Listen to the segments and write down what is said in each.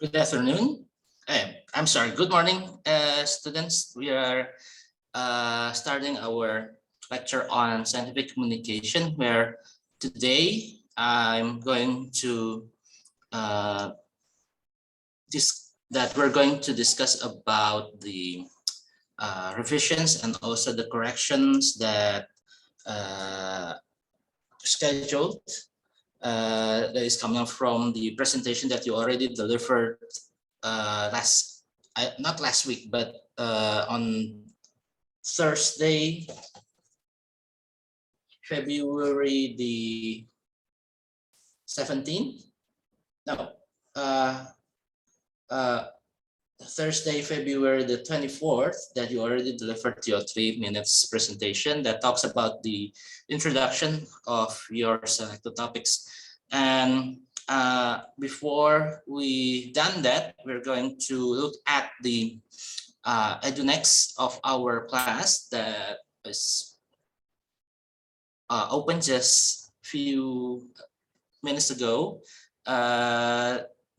Good afternoon. I'm sorry. Good morning, students. We are starting our lecture on scientific communication, where today I'm going to we're going to discuss about the revisions and also the corrections that scheduled that is coming from the presentation that you already delivered not last week, but on Thursday, February the 17th. No, Thursday, February the 24th, that you already delivered your 3 minutes presentation that talks about the introduction of your selected topics. And before we done that, we're going to look at the EduNext of our class that is open just a few minutes ago.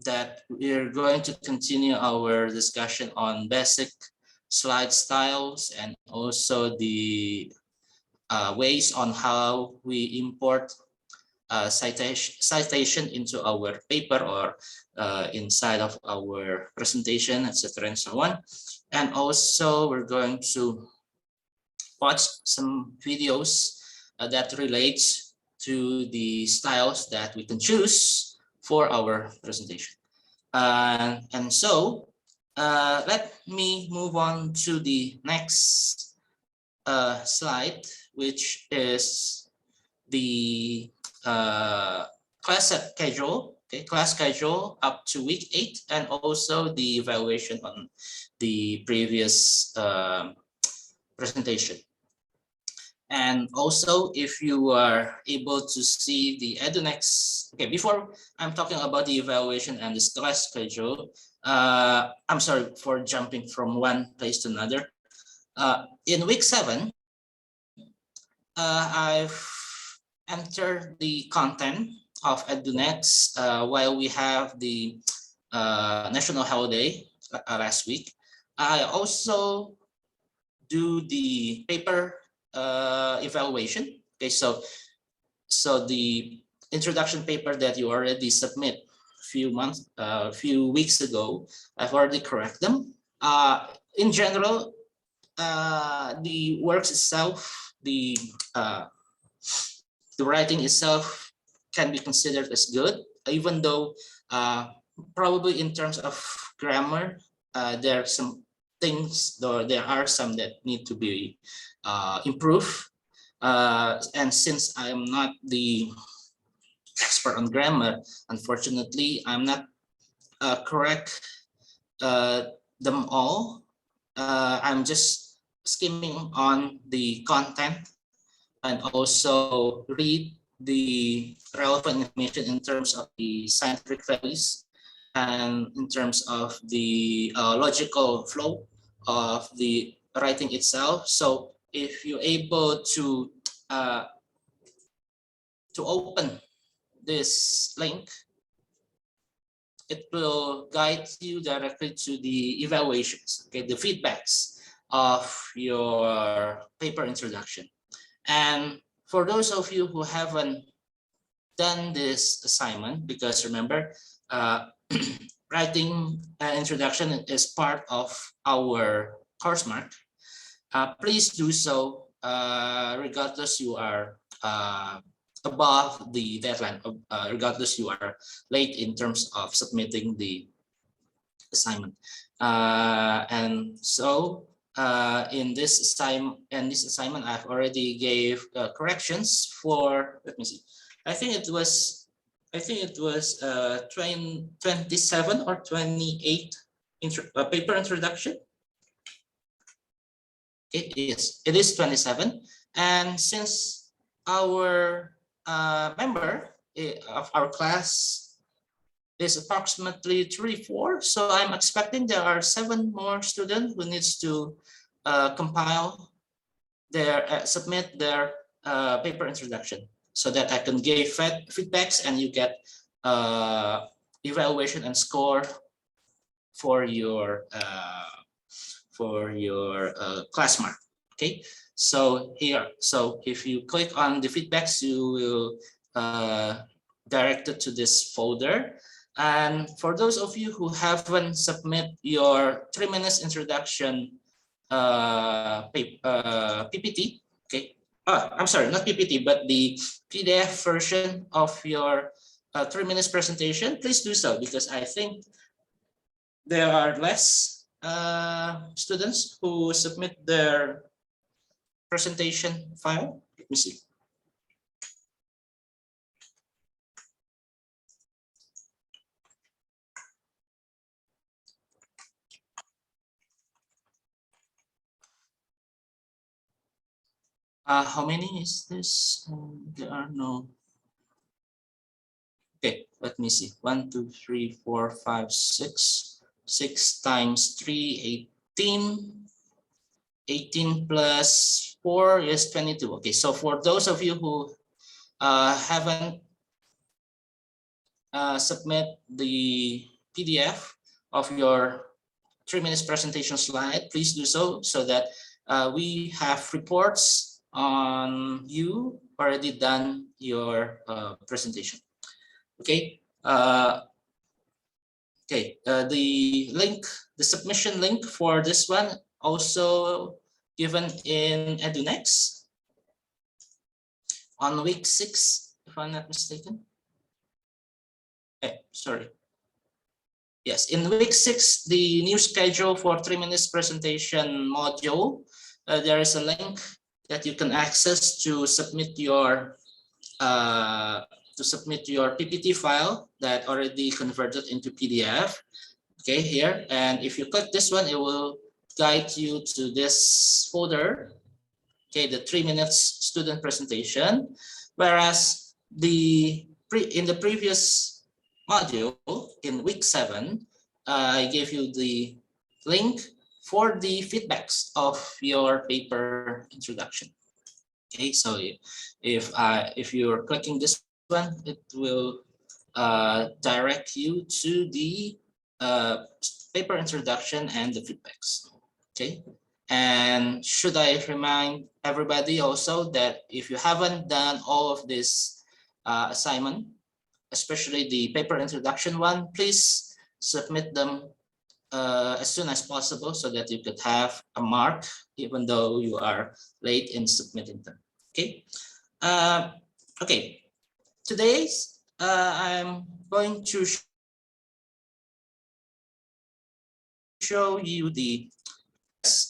That we're going to continue our discussion on basic slide styles and also the ways on how we import citation into our paper or inside of our presentation, etc. and so on. And also we're going to watch some videos that relates to the styles that we can choose for our presentation. And so let me move on to the next slide, which is the class schedule. Okay, class schedule up to week 8, and also the evaluation on the previous presentation. And also, if you are able to see the EduNext, okay, before I'm talking about the evaluation and the class schedule, I'm sorry for jumping from one place to another. In week 7, I've entered the content of EduNext while we have the national holiday last week. I also do the paper evaluation. Okay, so the introduction paper that you already submit a few weeks ago, I've already corrected them. In general, the works itself, the writing itself can be considered as good, even though probably in terms of grammar, there are some things, though there are some that need to be improved. And since I am not the expert on grammar, unfortunately, I'm not correct them all. I'm just skimming on the content and also read the relevant information in terms of the scientific values and in terms of the logical flow of the writing itself. So if you're able to open this link, it will guide you directly to the evaluations, okay, the feedbacks of your paper introduction. And for those of you who haven't done this assignment, because remember, writing introduction is part of our course mark, please do so regardless you are above the deadline, regardless you are late in terms of submitting the assignment. And so in this assignment, I've already gave corrections for, let me see, I think it was 27 or 28 paper introduction. It is 27. And since our member of our class is approximately 34, so I'm expecting there are 7 more students who needs to compile their submit their paper introduction, so that I can give feedbacks and you get evaluation and score for your class mark. Okay, so here, so if you click on the feedbacks, you will direct it to this folder. And for those of you who haven't submit your 3 minutes introduction PPT, okay, I'm sorry, not PPT, but the PDF version of your 3 minutes presentation, please do so, because I think there are less students who submit their presentation file. Let me see. How many is this? There are no. Okay, let me see. 1, 2, 3, 4, 5, 6. 6 times 3, 18. 18 plus 4 is 22. Okay, so for those of you who haven't submit the PDF of your 3 minutes presentation slide, please do so, so that we have reports on you already done your presentation. Okay. The link, the submission link for this one also given in EduNext on week 6, if I'm not mistaken. Sorry. Yes, in week 6, the new schedule for 3 minutes presentation module, there is a link that you can access to submit your PPT file that already converted into PDF. Okay, here, and if you click this one, it will guide you to this folder. Okay, the 3 minutes student presentation, whereas in the previous module in week 7, I gave you the link for the feedbacks of your paper introduction. Okay, so if you're clicking this one, it will direct you to the paper introduction and the feedbacks. Okay, and should I remind everybody also that if you haven't done all of this assignment, especially the paper introduction one, please submit them as soon as possible so that you could have a mark even though you are late in submitting them. Okay. Okay. Today's I'm going to show you the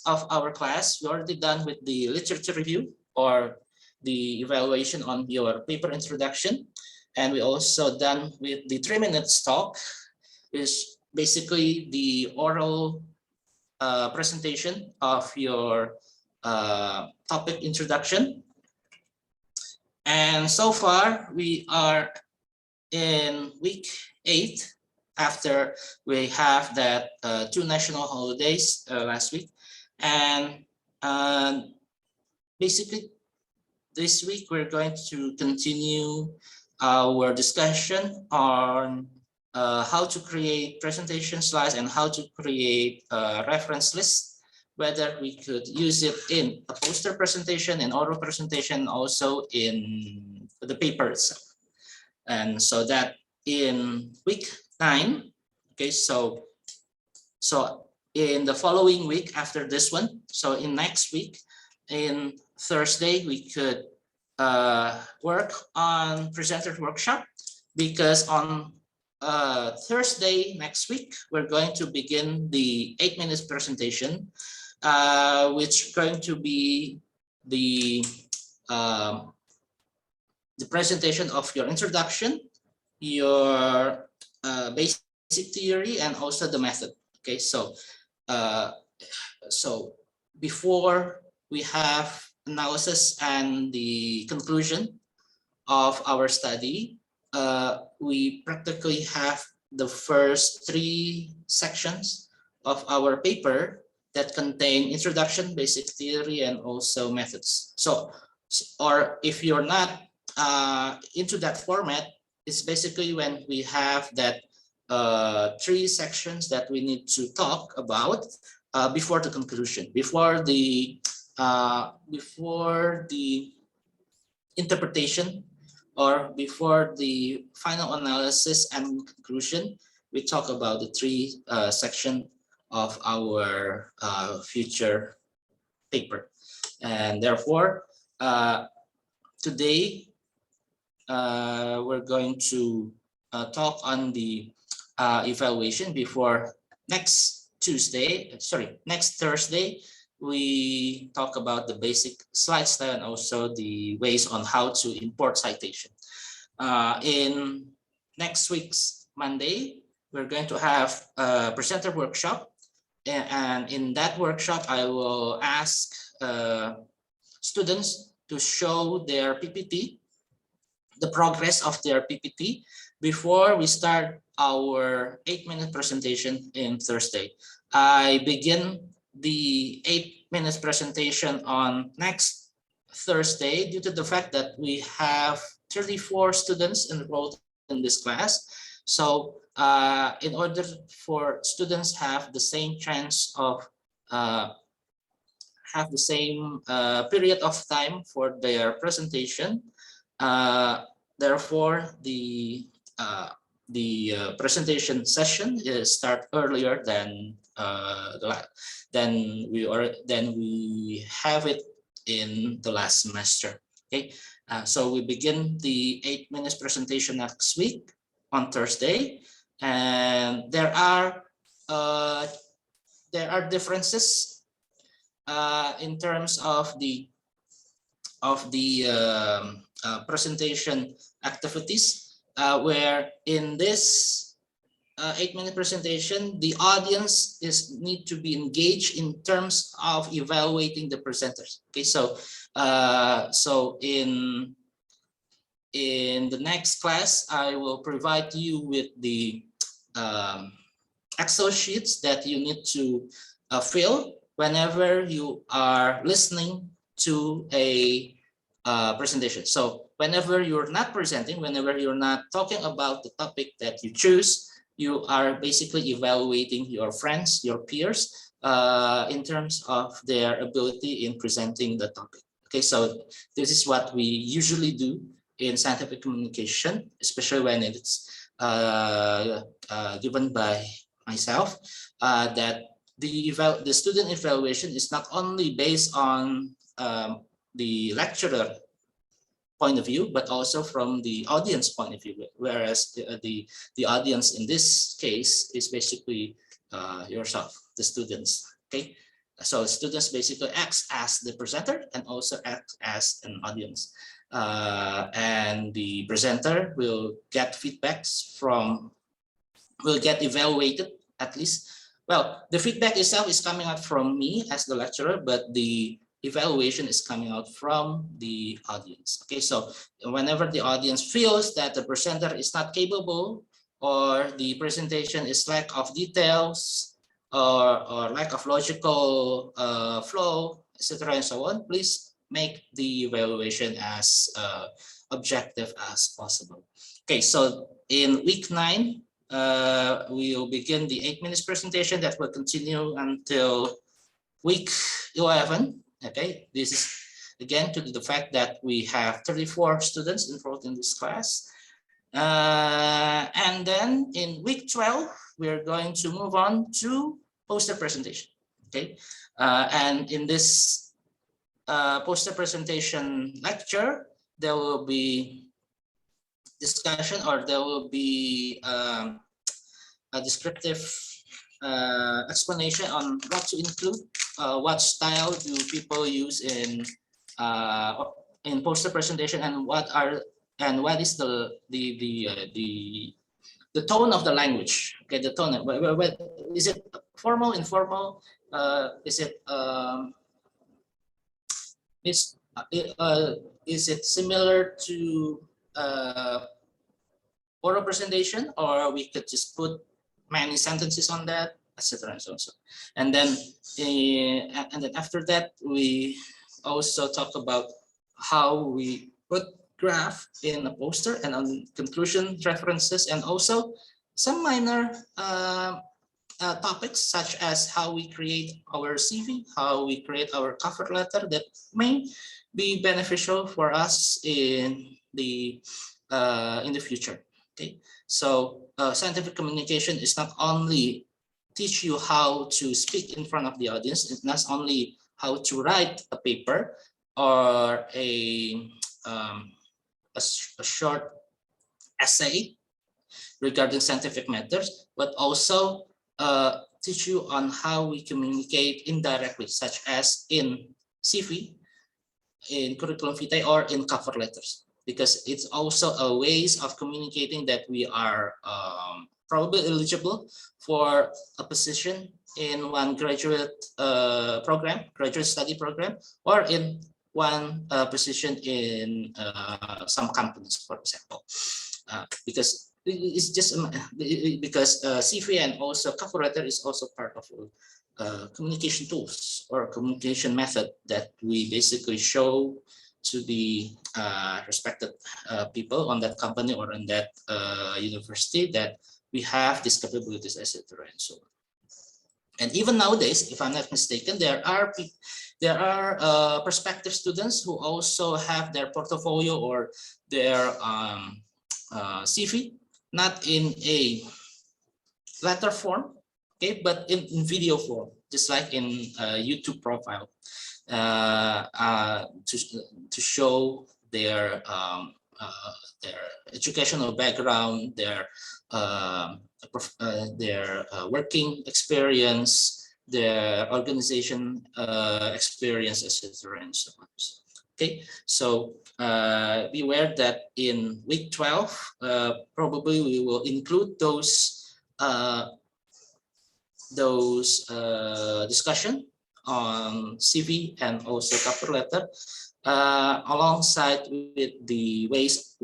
of our class. We already done with the literature review or the evaluation on your paper introduction, and we also done with the 3 minutes talk, which is basically the oral presentation of your topic introduction. And so far we are in week 8 after we have that 2 national holidays last week. And basically this week we're going to continue our discussion on how to create presentation slides and how to create a reference list, whether we could use it in a poster presentation, in oral presentation, also in the paper itself. And so that in week 9, okay, so in the following week after this one, so in next week, in Thursday, we could work on presenter workshop, because on Thursday next week, we're going to begin the 8 minutes presentation, which is going to be the presentation of your introduction, your basic theory, and also the method. Okay, so before we have analysis and the conclusion of our study, we practically have the first 3 sections of our paper that contain introduction, basic theory, and also methods. So, or if you're not into that format, it's basically when we have that three sections that we need to talk about before the conclusion, before the interpretation, or before the final analysis and conclusion. We talk about the three section of our future paper, and therefore today we're going to talk on the evaluation before next Thursday. We talk about the basic slide style and also the ways on how to import citation. In next week's Monday, we're going to have a presenter workshop, and in that workshop, I will ask students to show their PPT, the progress of their PPT, before we start our 8-minute presentation in Thursday. I begin the 8-minute presentation on next Thursday due to the fact that we have 34 students enrolled in this class. So in order for students have the same chance of have the same period of time for their presentation, therefore the presentation session is start earlier than we have it in the last semester. Okay, so we begin the 8 minutes presentation next week on Thursday, and there are differences in terms of the presentation activities, where in this 8-minute presentation, the audience need to be engaged in terms of evaluating the presenters. Okay, so in the next class, I will provide you with the Excel sheets that you need to fill whenever you are listening to a presentation. So whenever you're not presenting, whenever you're not talking about the topic that you choose, you are basically evaluating your friends, your peers, in terms of their ability in presenting the topic. Okay, so this is what we usually do in scientific communication, especially when it's given by myself, that the student evaluation is not only based on the lecturer point of view, but also from the audience point of view, whereas the audience in this case is basically yourself, the students. Okay, so students basically act as the presenter and also act as an audience, and the presenter will get feedbacks will get evaluated at least. Well, the feedback itself is coming out from me as the lecturer, but the evaluation is coming out from the audience. Okay, so whenever the audience feels that the presenter is not capable, or the presentation is lack of details, or lack of logical flow, etc., and so on, please make the evaluation as objective as possible. Okay, so in week 9, we will begin the 8 minutes presentation that will continue until week 11. Okay, this is again to the fact that we have 34 students enrolled in this class. And then in week 12, we're going to move on to poster presentation. Okay, and in this poster presentation lecture, there will be discussion, or there will be a descriptive explanation on what to include, what style do people use in poster presentation, and what is the tone of the language. Okay, the tone. Is it formal, informal? Is it similar to oral presentation, or we could just put many sentences on that, etc., and so on. And then after that, we also talk about how we put graph in a poster, and on conclusion, references, and also some minor topics such as how we create our CV, how we create our cover letter that may be beneficial for us in the future. Okay, so scientific communication is not only teach you how to speak in front of the audience, it's not only how to write a paper or a short essay regarding scientific matters, but also teach you on how we communicate indirectly, such as in CV, in curriculum vitae, or in cover letters, because it's also a ways of communicating that we are probably eligible for a position in one graduate graduate study program, or in one position in some companies, for example, because it's just because CV and also cover letter is also part of communication tools or communication method that we basically show to the respected people on that company or in that university that we have these capabilities, etc. and so on. And even nowadays, if I'm not mistaken, there are prospective students who also have their portfolio or their CV not in a letter form, okay, but in video form, just like in YouTube profile, to show their educational background, their working experience, their organization experience, etc. and so on. Okay, so be aware that in week 12, probably we will include those discussion on CV and also cover letter alongside with the ways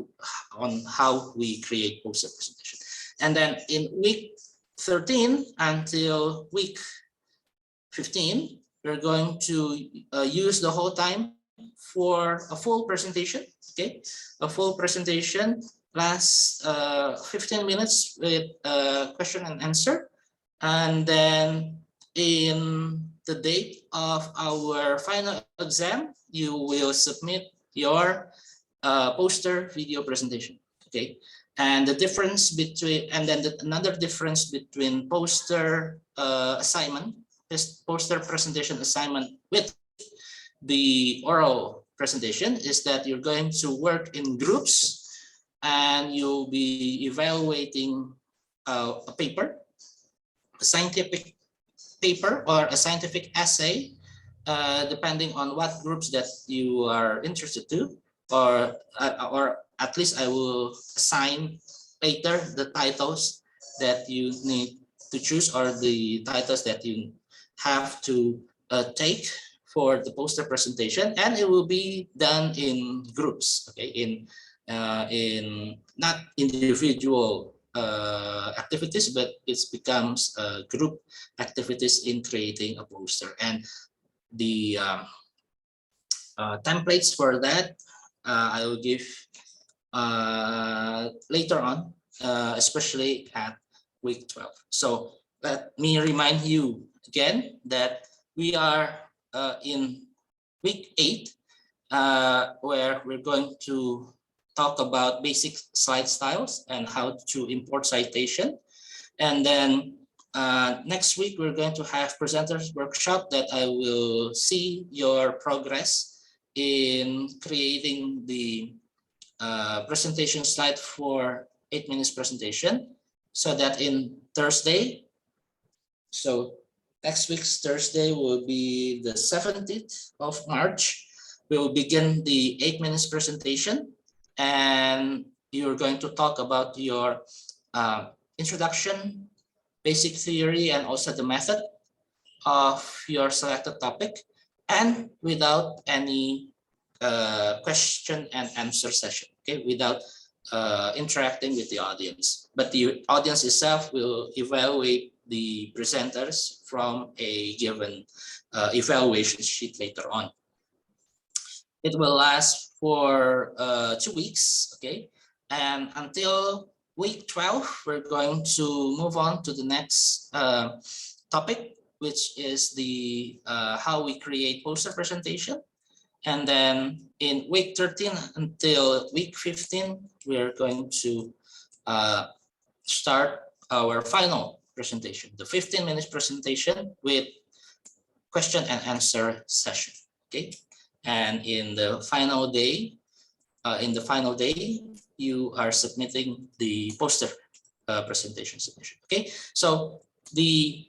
on how we create poster presentation. And then in week 13 until week 15, we're going to use the whole time for a full presentation. Okay, a full presentation lasts 15 minutes with question and answer. And then in the date of our final exam, you will submit your poster video presentation. Okay, and the difference between, and then another difference between poster assignment, this poster presentation assignment with the oral presentation is that you're going to work in groups and you'll be evaluating a paper, a scientific paper or a scientific essay, depending on what groups that you are interested to, or at least I will assign later the titles that you need to choose or the titles that you have to take for the poster presentation, and it will be done in groups, okay, in not individual activities, but it becomes group activities in creating a poster. And the templates for that I will give later on, especially at week 12. So let me remind you again that we are in week 8, where we're going to talk about basic slide styles and how to import citation. And then next week, we're going to have presenters workshop that I will see your progress in creating the presentation slide for 8 minutes presentation, so that in Thursday, so next week's Thursday will be the 17th of March. We will begin the 8 minutes presentation, and you're going to talk about your introduction, basic theory, and also the method of your selected topic, and without any question and answer session, okay, without interacting with the audience. But the audience itself will evaluate the presenters from a given evaluation sheet later on. It will last for 2 weeks, okay, and until week 12, we're going to move on to the next topic, which is the how we create poster presentation. And then in week 13 until week 15, we're going to start our final presentation, the 15-minute presentation with question and answer session. Okay, and in the final day, you are submitting the poster presentation submission. Okay, so the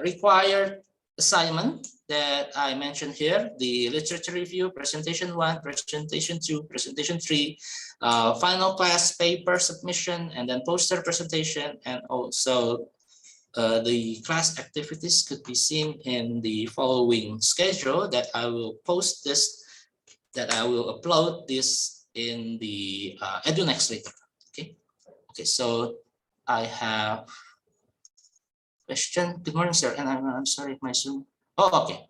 required assignment that I mentioned here, the literature review, presentation 1, presentation 2, presentation 3, final class paper submission, and then poster presentation, and also the class activities could be seen in the following schedule that I will post this, that I will upload this in the EduNext later. Okay, so I have question. Good morning, sir. And I'm sorry, my Zoom. Oh, okay.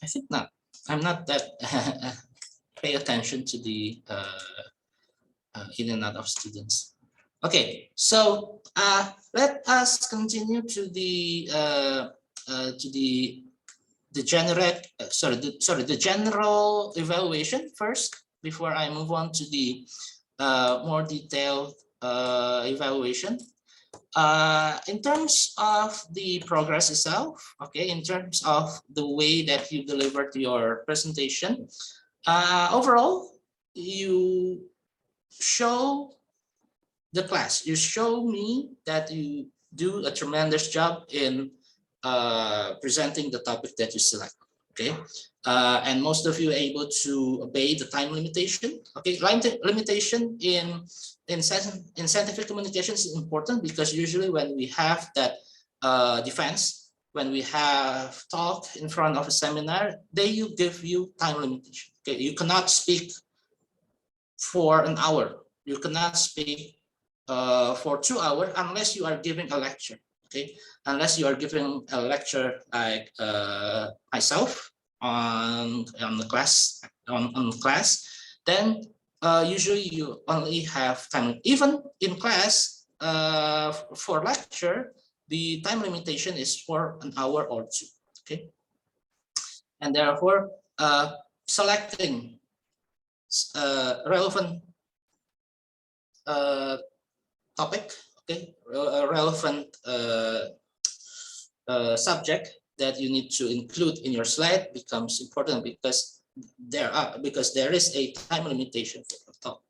I think not. I'm not that pay attention to the in and out of students. Okay, so let us continue to the the general evaluation first before I move on to the more detailed evaluation. In terms of the progress itself, okay, in terms of the way that you delivered your presentation, overall, you show the class, you show me that you do a tremendous job in presenting the topic that you select. Okay, and most of you are able to obey the time limitation. Okay, limitation in scientific communication is important because usually when we have that defense, when we have talk in front of a seminar, they give you time limitation. Okay, you cannot speak for an hour. You cannot speak for 2 hours unless you are giving a lecture. Okay, unless you are giving a lecture like myself on the class then usually you only have time. Even in class, for lecture, the time limitation is for an hour or 2. Okay, and therefore selecting relevant topic, okay, relevant subject that you need to include in your slide becomes important because there is a time limitation for the talk.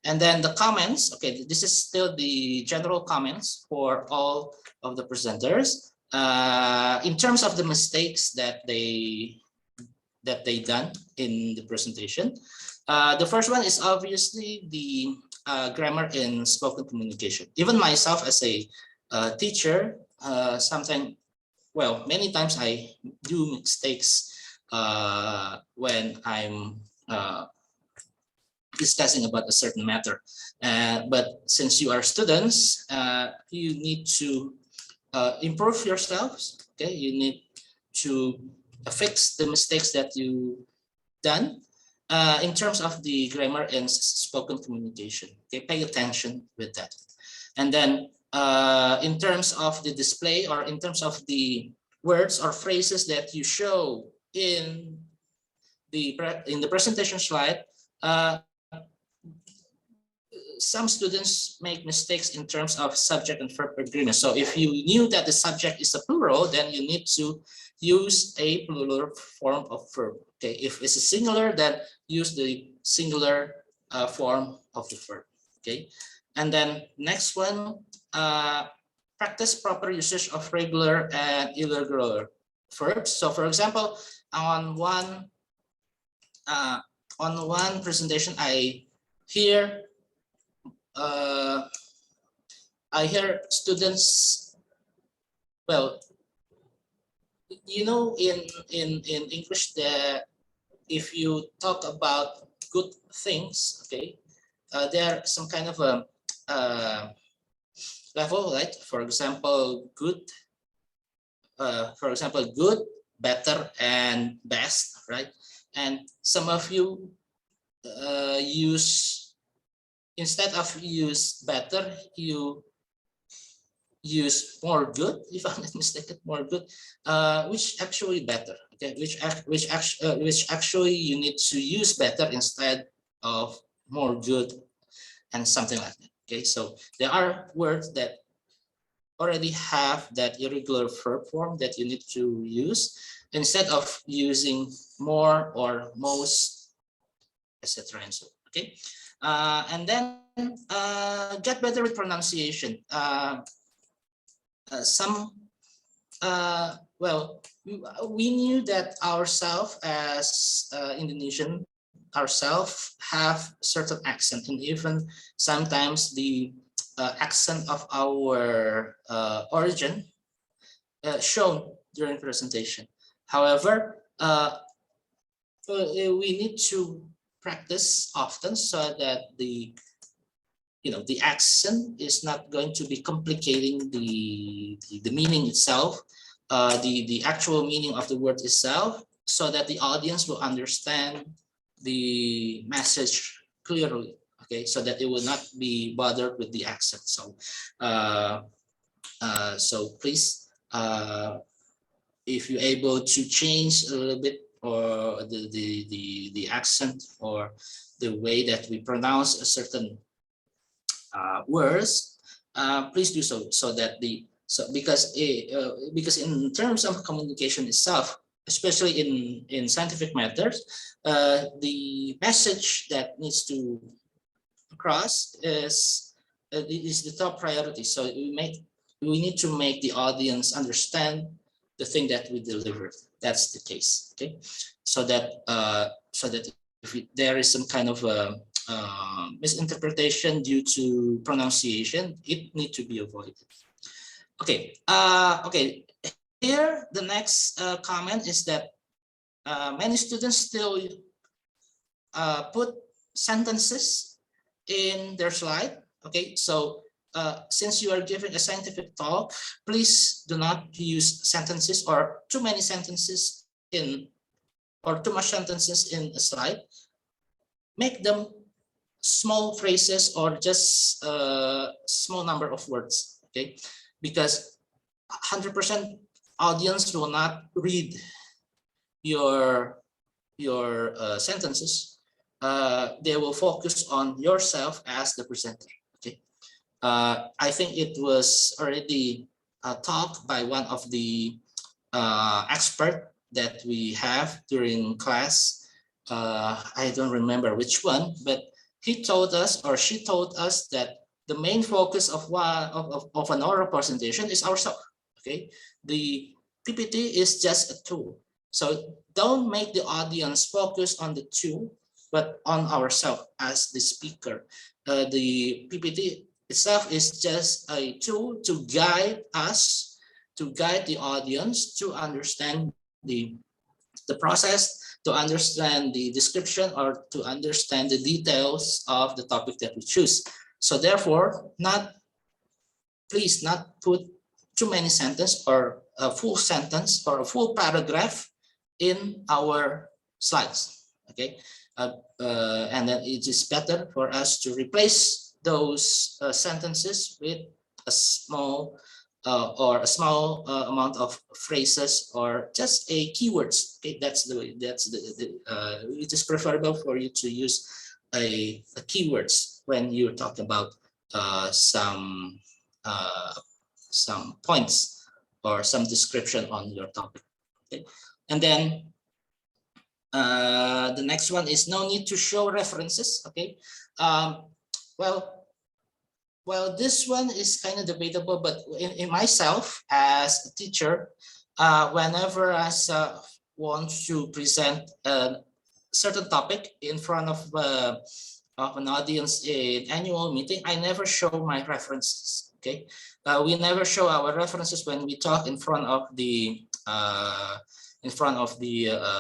And then the comments, okay, this is still the general comments for all of the presenters in terms of the mistakes that they done in the presentation. The first one is obviously the grammar in spoken communication. Even myself as a teacher, sometimes, well, many times I do mistakes when I'm discussing about a certain matter. But since you are students, you need to improve yourselves. Okay, you need to fix the mistakes that you done in terms of the grammar and spoken communication. Okay, pay attention with that. And then in terms of the display or in terms of the words or phrases that you show in the presentation slide, some students make mistakes in terms of subject and verb agreement. So if you knew that the subject is a plural, then you need to use a plural form of verb. Okay, if it's a singular, then use the singular form of the verb. Okay, and then next one, practice proper usage of regular and irregular verbs. So for example, on one presentation, I hear students, well, you know, in English, that if you talk about good things, okay, there are some kind of a level, right? For example, good, good, better, and best, right? and some of you instead of use better, you use more good, if I'm not mistaken, more good, which actually better, okay, which actually you need to use better instead of more good and something like that. Okay, so there are words that already have that irregular verb form that you need to use instead of using more or most, etc. and so. Okay, and then get better with pronunciation. Some well, we knew that ourselves as Indonesian ourselves have certain accent, and even sometimes the accent of our origin shown during presentation. However, we need to practice often so that the the accent is not going to be complicating the meaning itself, the actual meaning of the word itself, so that the audience will understand the message clearly. Okay, so that it will not be bothered with the accent. So, so please, if you're able to change a little bit or the accent or the way that we pronounce a certain words, please do so, so that because in terms of communication itself, especially in scientific matters, the message that needs to cross is the top priority. So we need to make the audience understand the thing that we delivered. That's the case. Okay, so that if there is some kind of misinterpretation due to pronunciation, it need to be avoided. Okay. Okay. Here, the next comment is that many students still put sentences in their slide. Okay, so since you are giving a scientific talk, please do not use sentences or too many sentences in or too much sentences in a slide. Make them small phrases or just a small number of words. Okay, because 100% audience will not read your sentences. They will focus on yourself as the presenter. Okay, I think it was already taught by one of the expert that we have during class. I don't remember which one, but he told us or she told us that the main focus of an oral presentation is ourselves. Okay, the PPT is just a tool. So don't make the audience focus on the tool, but on ourselves as the speaker. The PPT itself is just a tool to guide us, to guide the audience to understand the process, to understand the description, or to understand the details of the topic that we choose. So therefore, please not put too many sentences or a full sentence or a full paragraph in our slides. Okay, and then it is better for us to replace those sentences with a small amount of phrases or just a keywords. Okay, that's the way. It is preferable for you to use a keywords when you talk about some points or some description on your topic. Okay, and then the next one is no need to show references. Okay, well, this one is kind of debatable, but in myself as a teacher, whenever I want to present a certain topic in front of an audience in annual meeting, I never show my references. Okay, we never show our references when we talk in front of the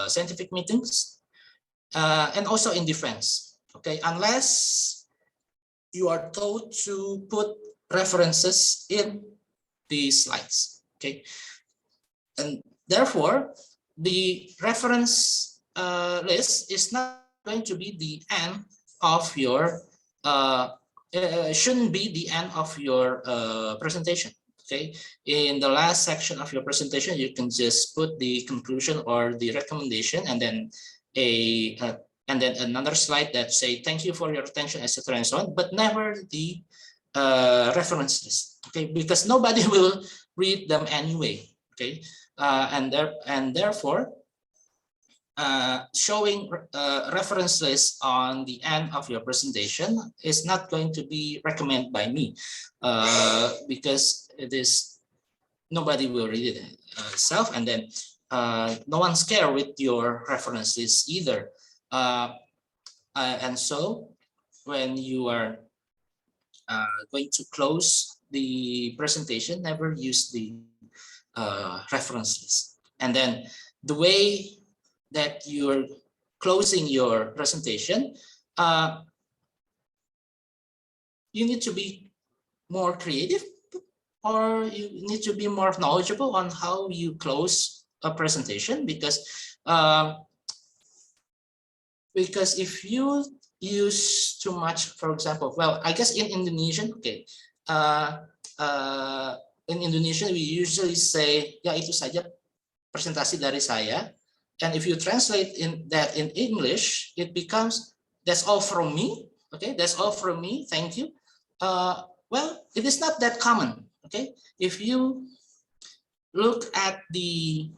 scientific meetings, and also in defense. Okay, unless you are told to put references in the slides. Okay, and therefore the reference list is not going to be the end of your shouldn't be the end of your presentation. Okay, in the last section of your presentation, you can just put the conclusion or the recommendation, and then a and then another slide that say thank you for your attention, etc., and so on, but never the reference list. Okay, because nobody will read them anyway. Okay, and therefore showing reference list on the end of your presentation is not going to be recommended by me because it is nobody will read it itself, and then no one's care with your reference list either. And so when you are going to close the presentation, never use the reference list. And then the way that you're closing your presentation, you need to be more creative, or you need to be more knowledgeable on how you close a presentation, because if you use too much, for example, well, I guess in Indonesian, okay, in Indonesian we usually say ya itu saja presentasi dari saya. And if you translate that in English, it becomes that's all from me. Okay, that's all from me. Thank you. Well, it is not that common. Okay, if you look at the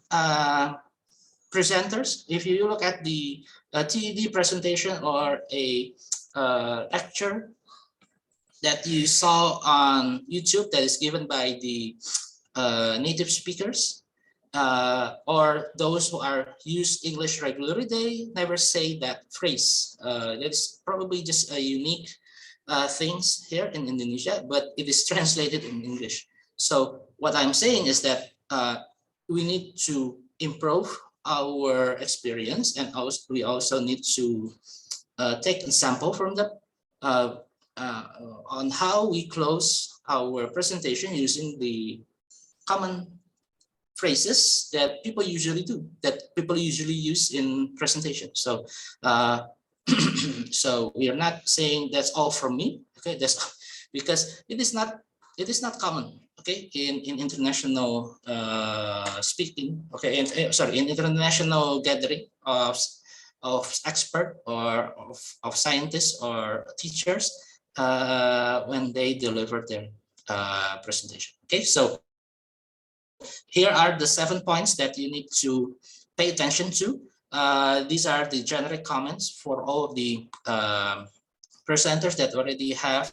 presenters, if you look at the TED presentation or a lecture that you saw on YouTube that is given by the native speakers, or those who are use English regularly, they never say that phrase. That's probably just a unique things here in Indonesia, but it is translated in English. So what I'm saying is that we need to improve our experience, and we also need to take a sample from the on how we close our presentation using the common phrases that people usually do, that people usually use in presentation. So so we are not saying that's all from me. Okay, that's because it is not common. Okay, in international speaking. Okay, sorry, in international gathering of expert or of scientists or teachers when they deliver their presentation. Okay, so here are the 7 points that you need to pay attention to. These are the generic comments for all of the presenters that already have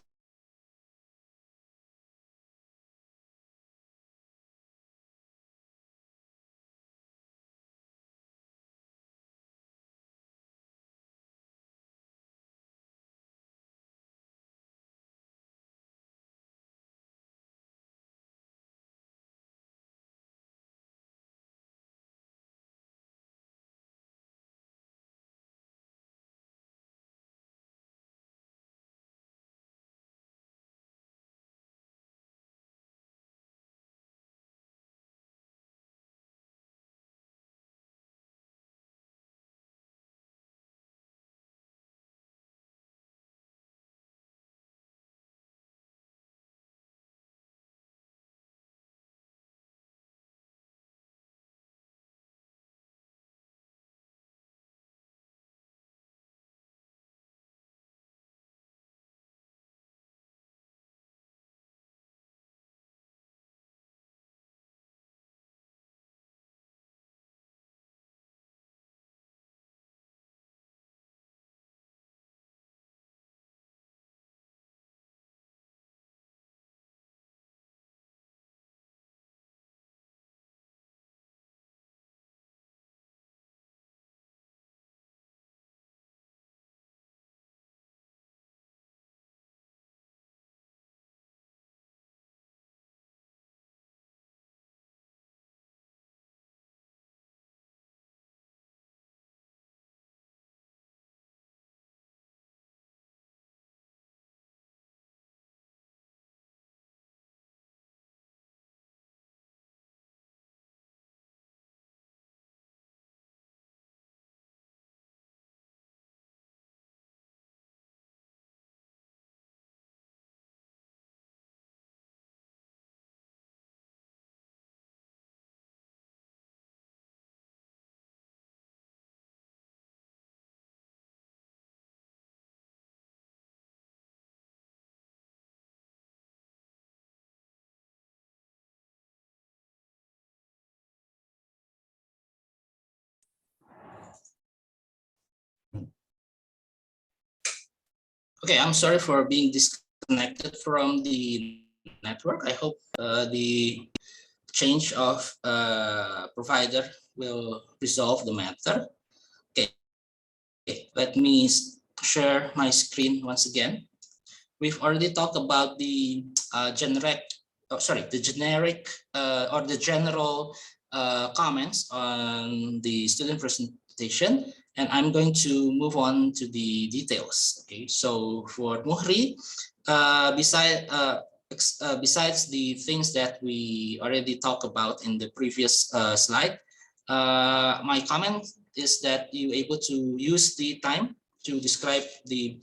Okay, I'm sorry for being disconnected from the network. I hope the change of provider will resolve the matter. Okay, let me share my screen once again. We've already talked about the generic or the general comments on the student presentation, and I'm going to move on to the details. Okay, so for Muhri, besides the things that we already talked about in the previous slide, my comment is that you're able to use the time to describe the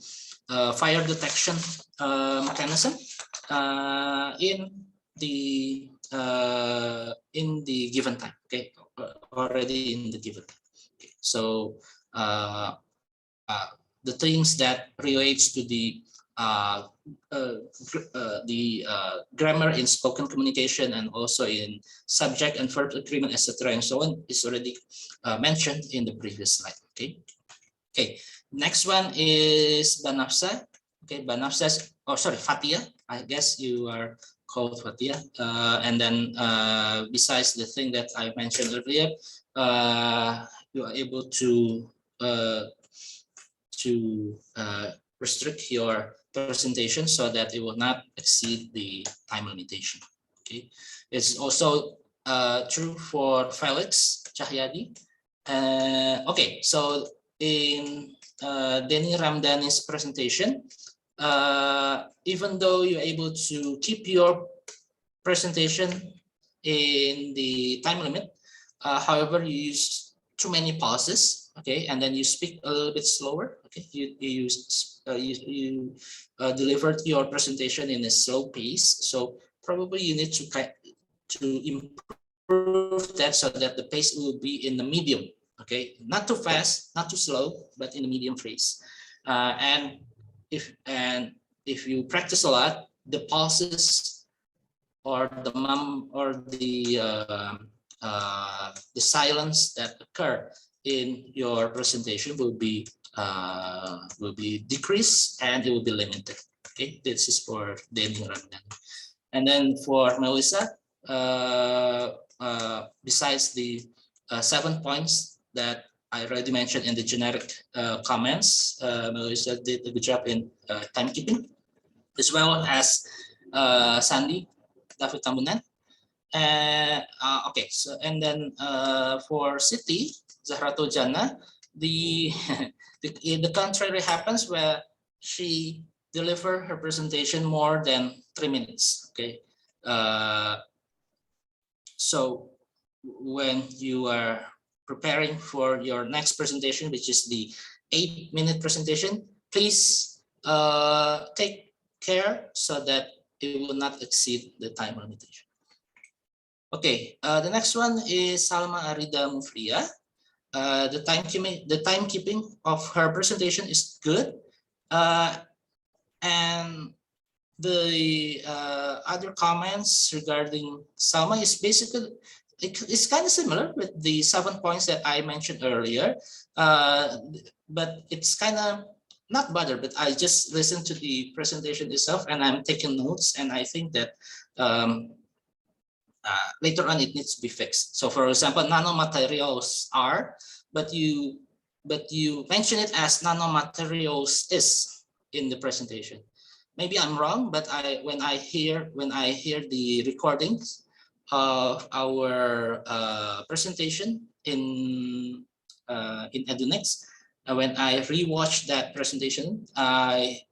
fire detection mechanism in the given time. Okay, already in the given time. Okay. So uh, uh, the things that relates to uh, grammar in spoken communication and also in subject and verb agreement, etc., and so on is already mentioned in the previous slide. Okay. Okay, next one is Banafsa. Okay, Banafsa, oh sorry, Fatia. I guess you are called Fatia. And then besides the thing that I mentioned earlier, you are able uh, to restrict your presentation so that it will not exceed the time limitation. Okay, it's also true for Felix Cahyadi. Okay, so in Denny Ramdani's presentation, even though you're able to keep your presentation in the time limit, however, you use too many pauses, okay, and then you speak a little bit slower, okay, you delivered your presentation in a slow pace, so probably you need to improve that so that the pace will be in the medium, okay, not too fast, not too slow, but in the medium phase. And if you practice a lot, the pauses or the silence that occur in your presentation will be decreased and it will be limited. Okay, this is for Denny Ramdan. And then for Melissa, besides the 7 points that I already mentioned in the generic comments, Melissa did a good job in timekeeping, as well as Sandy, David Tambunan. Okay, so and then for Siti, Zahratul Jannah, the, the contrary happens where she deliver her presentation more than 3 minutes. Okay, so when you are preparing for your next presentation, which is the 8-minute presentation, please take care so that it will not exceed the time limitation. Okay, the next one is Salma Arida Mufria. The timekeeping of her presentation is good, and the other comments regarding Salma is basically it's kind of similar with the 7 points that I mentioned earlier, but it's kind of not bothered. But I just listened to the presentation itself, and I'm taking notes, and I think that. Later on it needs to be fixed. So for example, nanomaterials are, but you mention it as nanomaterials is in the presentation. Maybe I'm wrong, but when I hear the recordings of our presentation in EduNext, when I rewatch that presentation, I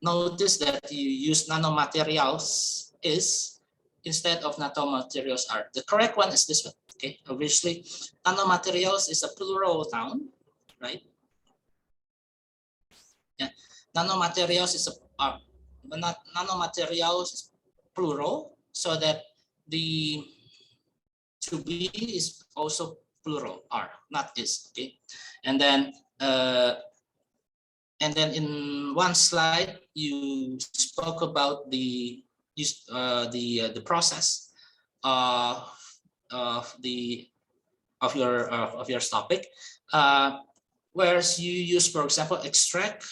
noticed that you use nanomaterials is instead of nanomaterials are. The correct one is this one. Okay, obviously, nanomaterials is a plural noun, right? Yeah, nanomaterials is nanomaterials is plural, so that the to be is also plural are, not is. Okay, and then in one slide you spoke about the process of your topic, whereas you use, for example, extract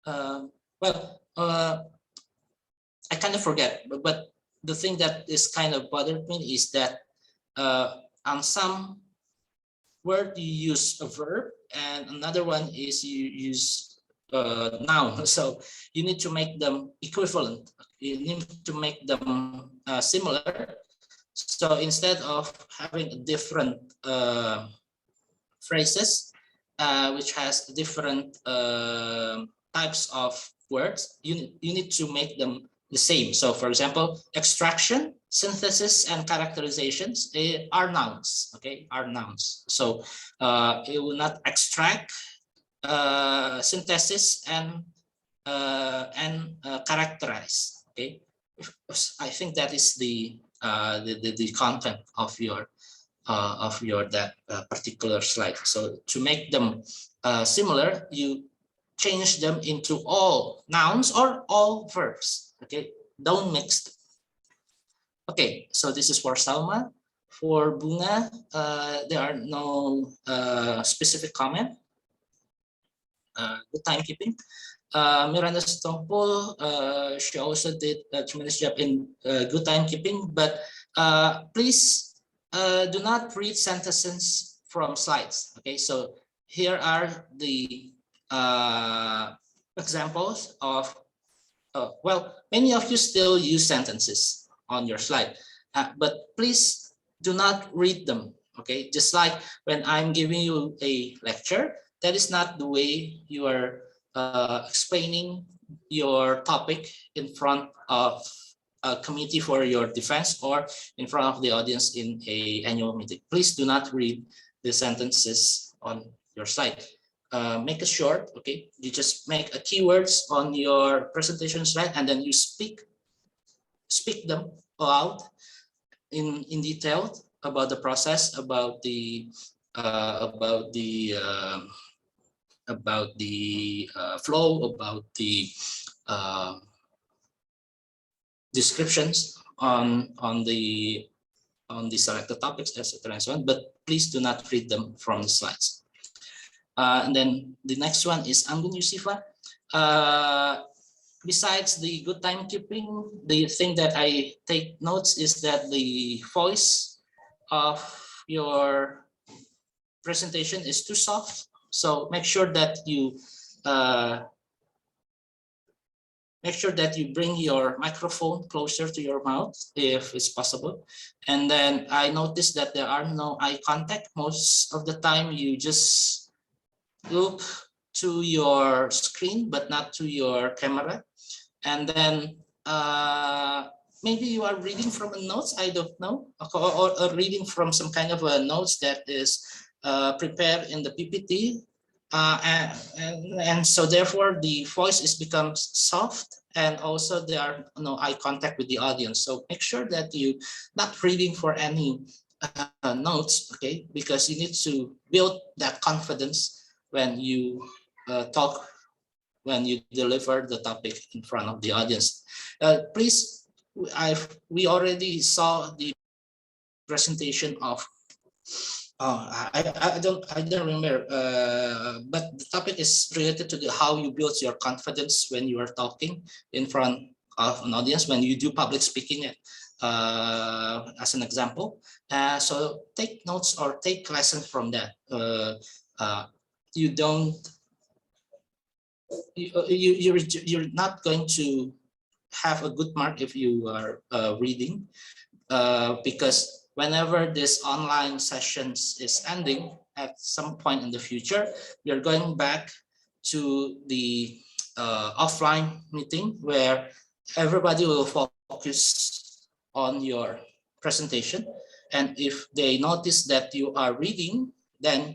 well, I kind of forget, but the thing that is kind of bothered me is that on some word you use a verb, and another one is you use noun. So you need to make them equivalent. You need to make them similar. So instead of having different phrases, which has different types of words, you need to make them the same. So for example, extraction, synthesis, and characterizations are nouns, okay, are nouns. So it will not extract, synthesis, and characterize, okay. I think that is the content of your that particular slide. So to make them similar, you change them into all nouns or all verbs. Okay, don't mix them. Okay, so this is for Salma. For Bunga, there are no specific comment. The timekeeping. Miranda Stompol, she also did a tremendous job in good timekeeping, but please do not read sentences from slides. Okay, so here are the examples of, well, many of you still use sentences on your slide, but please do not read them. Okay, just like when I'm giving you a lecture, that is not the way you are explaining your topic in front of a committee for your defense or in front of the audience in a annual meeting. Please do not read the sentences on your slide. Make it short, okay? You just make a keywords on your presentation slide and then you speak them out in detail about the process, about the flow, about the descriptions on the selected topics, etc. and so on. But please do not read them from the slides. And then the next one is Anggun Yusifa. Besides the good timekeeping, the thing that I take notes is that the voice of your presentation is too soft. So make sure that you bring your microphone closer to your mouth if it's possible. And then I noticed that there are no eye contact. Most of the time you just look to your screen but not to your camera. And then maybe you are reading from a notes, I don't know, or reading from some kind of a notes that is prepared in the PPT. And so therefore the voice becomes soft, and also there are no eye contact with the audience. So make sure that you not reading for any notes, okay, because you need to build that confidence when you talk, when you deliver the topic in front of the audience. Please, we already saw the presentation of I don't remember, but the topic is related to how you build your confidence when you are talking in front of an audience, when you do public speaking, as an example. So take notes or take lessons from that. You're not going to have a good mark if you are reading, because whenever this online sessions is ending at some point in the future, you're going back to the offline meeting where everybody will focus on your presentation. And if they notice that you are reading, then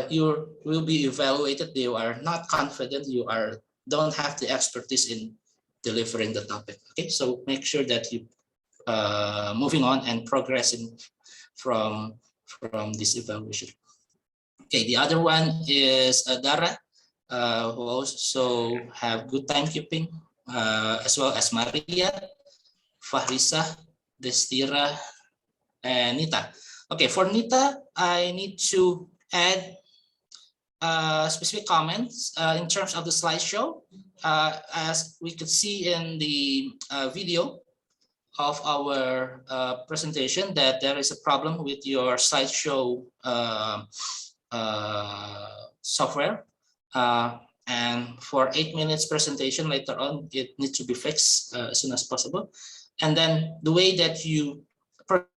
you will be evaluated. You are not confident, you don't have the expertise in delivering the topic. Okay, so make sure that you moving on and progressing from this evaluation. Okay, the other one is Dara, who also have good timekeeping, as well as Maria, Fahrisa, Destira, and Nita. Okay, for Nita, I need to add specific comments in terms of the slideshow. As we could see in the video of our presentation, that there is a problem with your slideshow software. And for 8 minutes presentation later on, it needs to be fixed as soon as possible. And then the way that you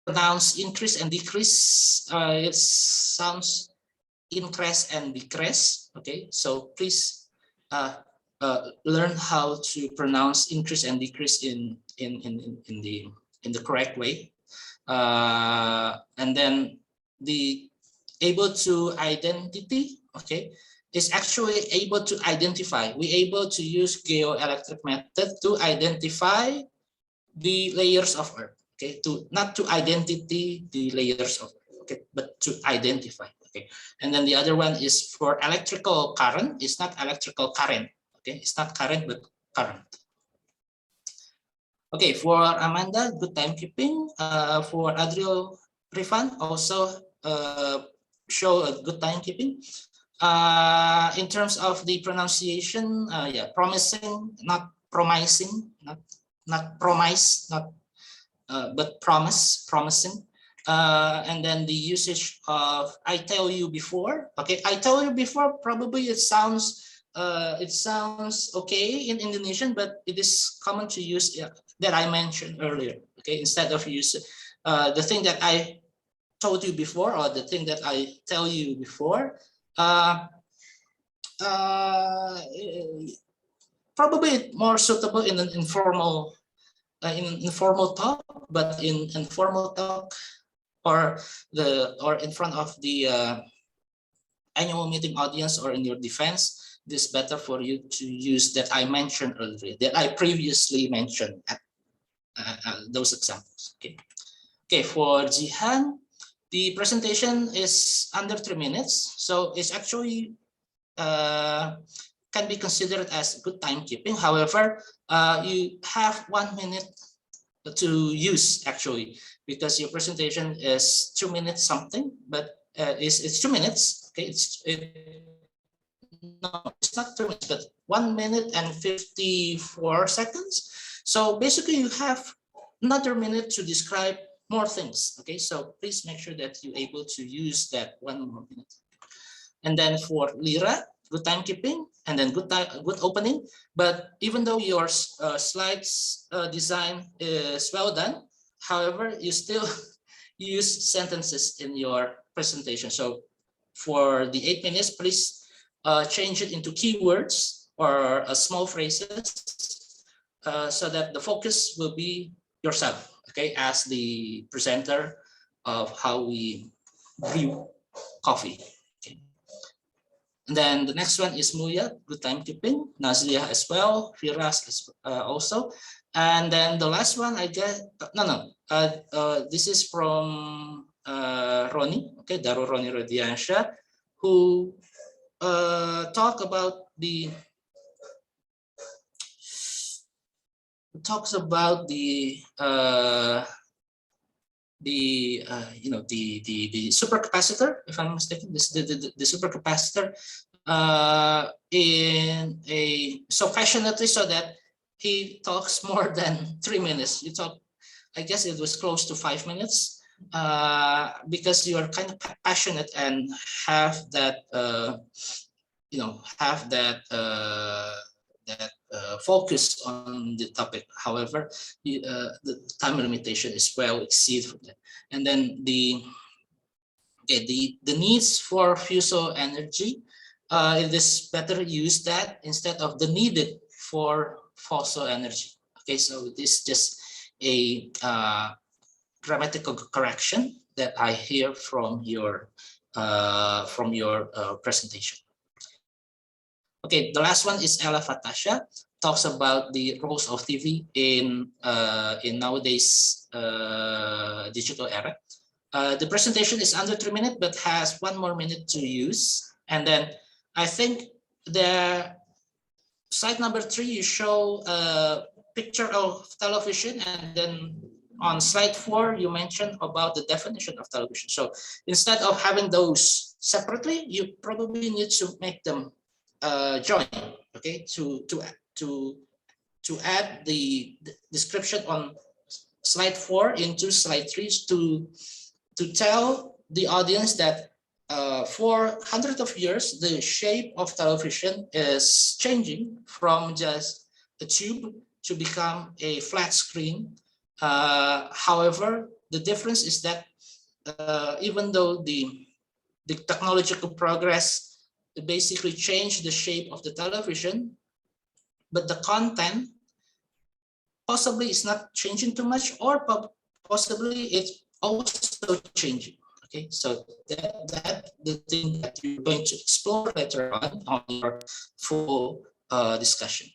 pronounce increase and decrease, it sounds increase and decrease. Okay, so please learn how to pronounce increase and decrease in the correct way. And then the able to identity, okay, is actually able to identify. We're able to use geoelectric method to identify the layers of Earth. Okay, to not to identity the layers of Earth, okay, but to identify. Okay, and then the other one is for electrical current. It's not electrical current. Okay, it's not current but current. Okay, for Amanda, good timekeeping. For Adrio Rifan, also show a good timekeeping. In terms of the pronunciation, yeah, promising, not promising, not promise, not but promise, promising. And then the usage of "I tell you before." Okay, "I tell you before." Probably it sounds okay in Indonesian, but it is common to use that I mentioned earlier. Okay, instead of use the thing that I told you before or the thing that I tell you before. Probably more suitable in an informal talk, but in informal talk or in front of the annual meeting audience or in your defense, it is better for you to use that I mentioned earlier, that I previously mentioned at those examples. Okay. Okay, for Jihan, the presentation is under 3 minutes, so it's actually can be considered as good timekeeping. However, you have 1 minute to use actually, because your presentation is 2 minutes something, but it's 2 minutes. Okay, no, it's not 2 minutes, but 1 minute and 54 seconds. So basically, you have another minute to describe more things. Okay, so please make sure that you're able to use that 1 more minute. And then for Lira, good timekeeping, and then good opening. But even though your slides design is well done, however, you still use sentences in your presentation. So for the 8 minutes, please change it into keywords or small phrases so that the focus will be yourself, okay, as the presenter of how we brew coffee. Okay. And then the next one is Muya, good timekeeping, Nazlia as well, Firas also. And then the last one, I guess, this is from Roni, okay, Daru Roni Rodiansha, who talks about the supercapacitor, if I'm mistaken, the supercapacitor in a so passionately, so that he talks more than 3 minutes. You talk, I guess it was close to 5 minutes, because you are kind of passionate and have that focus on the topic. However, the time limitation is well exceeded from that. And then the needs for fusel energy, it is better use that instead of the needed for fossil energy. Okay, so this is just a grammatical correction that I hear from your presentation. Okay, the last one is Ella Fatasha, talks about the roles of TV in nowadays digital era. The presentation is under 3 minutes, but has 1 more minute to use. And then I think the slide number 3, you show a picture of television, and then on slide 4, you mentioned about the definition of television. So instead of having those separately, you probably need to make them join, okay, to add the description on slide 4 into slide 3 to tell the audience that for hundreds of years, the shape of television is changing from just a tube to become a flat screen. However, the difference is that even though the technological progress basically changed the shape of the television, but the content possibly is not changing too much, or possibly it's also changing. Okay, so that the thing that you're going to explore later on your full discussion,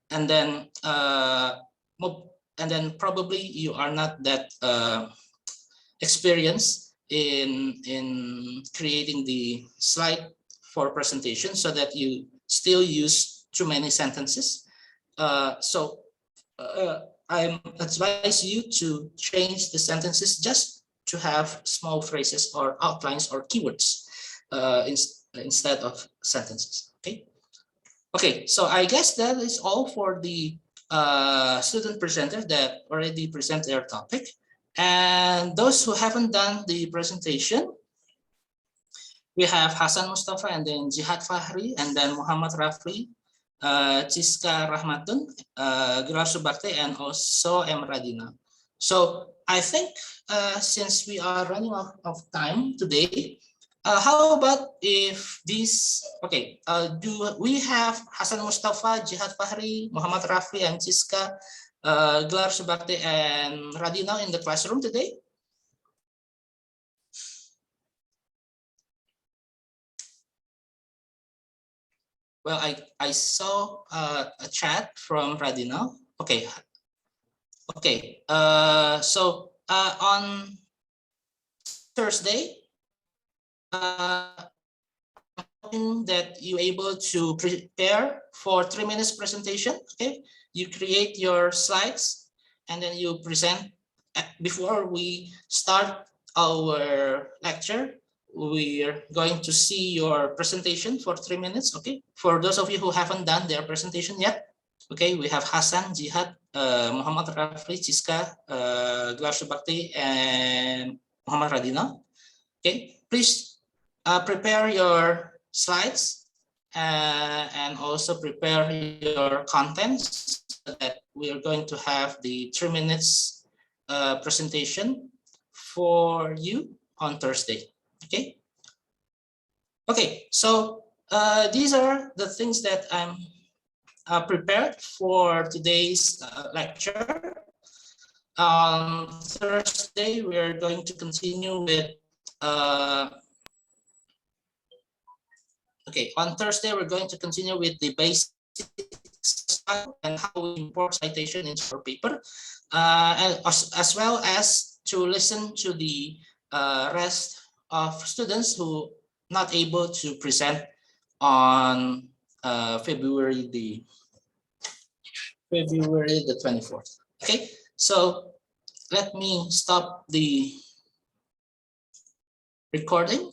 and then probably you are not that experienced in creating the slide for presentation, so that you still use too many sentences. I advise you to change the sentences just to have small phrases or outlines or keywords instead of sentences. Okay, so I guess that is all for the student presenters that already present their topic. And those who haven't done the presentation, we have Hasan Mustafa, and then Jihad Fahri, and then Muhammad Rafli, Chiska Rahmatun, Gilar Subakti, and also M. Radina. So I think since we are running out of time today, how about if this, okay, do we have Hasan Mustafa, Jihad Fahri, Muhammad Rafli, and Chiska, Gilar Subakti, and Radina in the classroom today? Well, I saw a chat from Radina. Okay. Okay. So on Thursday, that you're able to prepare for 3 minutes presentation. Okay, you create your slides and then you present. Before we start our lecture, we're going to see your presentation for 3 minutes. Okay, for those of you who haven't done their presentation yet, okay, we have Hasan, Jihad, Muhammad Rafli, Chiska, Gilar Subakti, and Muhammad Radina. Okay, please prepare your slides and also prepare your contents, so that we are going to have the 3 minutes presentation for you on Thursday. Okay. Okay, so these are the things that I'm prepared for today's lecture. On Thursday, we're going to continue with okay, on Thursday, we're going to continue with the basics and how we import citation into our paper, and as well as to listen to the rest of students who not able to present on February the 24th. Okay, so let me stop the recording.